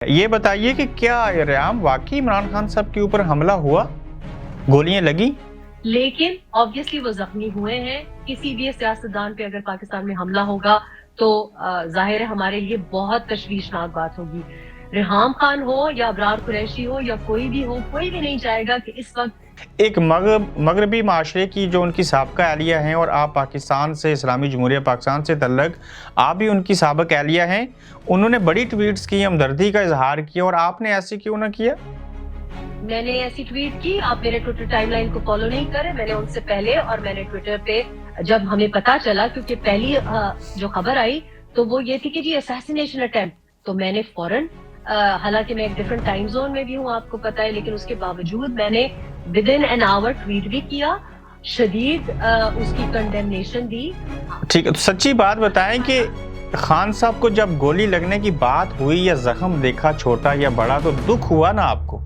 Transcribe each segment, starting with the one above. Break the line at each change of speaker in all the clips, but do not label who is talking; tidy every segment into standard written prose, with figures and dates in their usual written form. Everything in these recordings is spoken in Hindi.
ये बताइए कि क्या रेयाम वाकई इमरान खान साहब के ऊपर हमला हुआ, गोलियां लगी?
लेकिन ऑब्वियसली वो जख्मी हुए हैं। किसी भी सियासतदान पे अगर पाकिस्तान में हमला होगा तो जाहिर है हमारे लिए बहुत तशवीशनाक बात होगी। रेहाम खान हो या अबरार कुरैशी हो या कोई भी हो, कोई भी नहीं चाहेगा कि इस वक्त
एक मगरबी माशरे की जो उनकी साबका एहलिया हैं और आप पाकिस्तान से, इस्लामी जमहूरिया पाकिस्तान से तल्लक, आप भी उनकी साबक एहलिया हैं। उन्होंने बड़ी ट्वीट्स की, हमदर्दी का इजहार किया और आपने ऐसे क्यों ना किया?
मैंने ऐसी ट्वीट की। आप मेरे ट्विटर टाइमलाइन को फॉलो नहीं करें, मैंने उनसे पहले और मैंने ट्विटर पे जब हमें पता चला, क्योंकि पहली जो खबर आई तो वो ये थी कि जी असैसिनेशन अटेम्प्ट, तो मैंने फौरन, हालांकि मैं एक डिफरेंट टाइम जोन में भी हूँ आपको पता है, लेकिन उसके बावजूद मैंने with in an hour tweet भी किया, शदीद उसकी कंडेमनेशन दी।
ठीक है, तो सच्ची बात बताएं कि खान साहब को जब गोली लगने की बात हुई या जख्म देखा छोटा या बड़ा तो दुख हुआ ना आपको?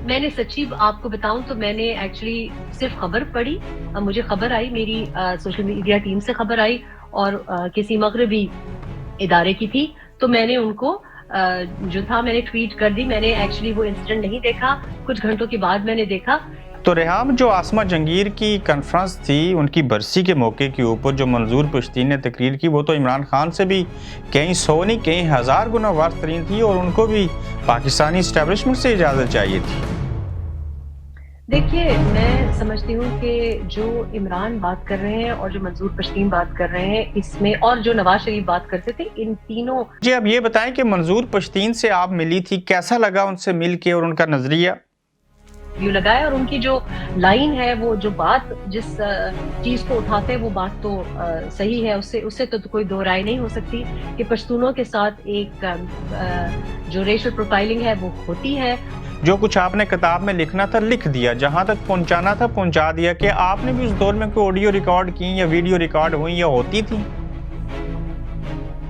मैंने सच्ची आपको बताऊं तो मैंने एक्चुअली सिर्फ खबर पढ़ी, मुझे खबर आई, मेरी सोशल मीडिया टीम से खबर आई और किसी मगरबी इदारे की थी, तो मैंने उनको जो था मैंने ट्वीट कर दी। मैंने एक्चुअली वो इंसिडेंट नहीं देखा, कुछ घंटों के बाद मैंने देखा।
तो रेहाम, जो आसमा जंगीर की कॉन्फ्रेंस थी उनकी बरसी के मौके के ऊपर जो मंजूर पश्तीन ने तकरीर की, वो तो इमरान खान से भी कहीं 100 नहीं कहीं 1000 गुना वर्स तरीन थी और उनको भी पाकिस्तानी इस्टेब्लिशमेंट से इजाज़त चाहिए थी।
देखिए, मैं समझती हूँ कि जो इमरान बात कर रहे हैं और जो मंजूर पश्तीन बात कर रहे हैं इसमें, और जो नवाज शरीफ बात करते थे, इन तीनों।
जी, अब ये बताएं कि मंजूर पश्तीन से आप मिली थी, कैसा लगा उनसे मिल के और उनका नजरिया?
व्यू लगाया और उनकी जो लाइन है, वो जो बात जिस चीज को उठाते हैं वो बात तो सही है, उससे उससे तो कोई दो राय नहीं हो सकती कि पश्तूनों के साथ एक जो रेशियल प्रोफाइलिंग है वो होती है।
जो कुछ आपने किताब में लिखना था लिख दिया, जहां तक पहुंचाना था पहुंचा दिया। कि आपने भी उस दौर में कोई ऑडियो रिकॉर्ड की या वीडियो रिकॉर्ड हुई या होती थी?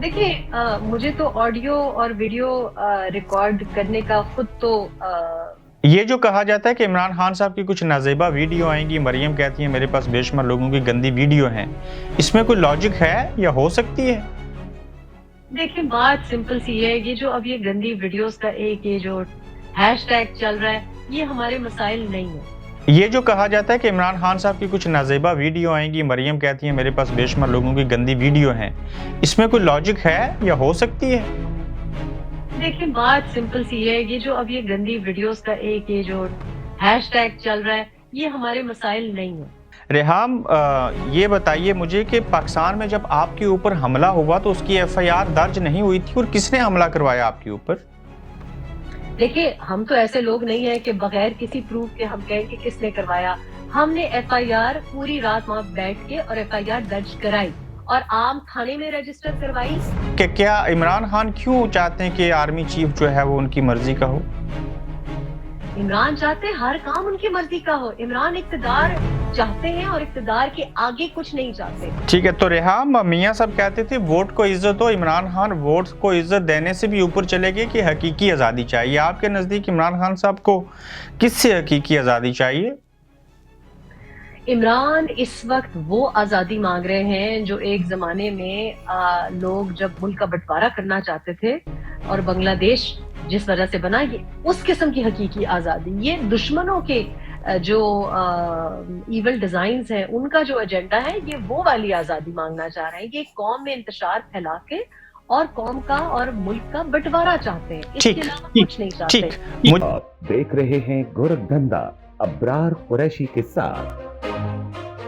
देखिए, मुझे तो ऑडियो और वीडियो रिकॉर्ड करने का खुद तो
ये जो कहा जाता है कि इमरान खान साहब की कुछ नाजेबा वीडियो आएंगी, मरियम कहती है मेरे पास बेशुमार लोगों की गंदी वीडियो हैं, इसमें कोई लॉजिक है या हो सकती है?
देखिए, बात सिंपल सी है। ये जो अब ये गंदी वीडियोस का एक ये जो हैशटैग चल रहा है, ये हमारे मसाइल नहीं है।
ये जो कहा जाता है कि इमरान खान साहब की कुछ नाजेबा वीडियो आएंगी, मरियम कहती है मेरे पास बेशुमार लोगों की गंदी वीडियो हैं, इसमें कोई लॉजिक है या हो सकती है?
देखिए, बात सिंपल सी है। ये जो अब ये गंदी वीडियोस का एक ये जो हैशटैग चल रहा है, ये हमारे मसाइल नहीं है।
रेहाम, ये बताइए मुझे कि पाकिस्तान में जब आपके ऊपर हमला हुआ तो उसकी एफआईआर दर्ज नहीं हुई थी और किसने हमला करवाया आपके ऊपर?
देखिए, हम तो ऐसे लोग नहीं है कि बगैर किसी प्रूफ के हम कहें कि किसने करवाया। हमने एफआईआर पूरी रात वहां बैठ के और एफआईआर दर्ज कराई और आम थाने में रजिस्टर करवाई।
कि क्या इमरान खान क्यों चाहते हैं कि आर्मी चीफ जो है वो उनकी मर्जी का हो?
इमरान चाहते हैं हर काम उनकी मर्जी का हो। इमरान इक्तदार चाहते हैं और इक्तदार के आगे कुछ नहीं चाहते।
ठीक है, तो रेहाम, मियां साहब कहते थे वोट को इज्जत हो, इमरान खान वोट को इज्जत देने से भी ऊपर चले गए कि हकीकी आज़ादी चाहिए। आपके नज़दीक इमरान खान साहब को किससे हकीकी आज़ादी चाहिए?
इमरान इस वक्त वो आजादी मांग रहे हैं जो एक जमाने में लोग जब मुल्क का बंटवारा करना चाहते थे और बांग्लादेश जिस वजह से बना, ये उस किस्म की हकीकी आजादी। ये दुश्मनों के जो इवल डिजाइन्स हैं, उनका जो एजेंडा है, ये वो वाली आजादी मांगना चाह रहे हैं। ये कौम में इंतशार फैला के और कौम का और मुल्क का बंटवारा चाहते हैं, इसके अलावा कुछ नहीं चाहते।
आप देख रहे हैं गोरखधंधा अबरार कुरैशी के साथ।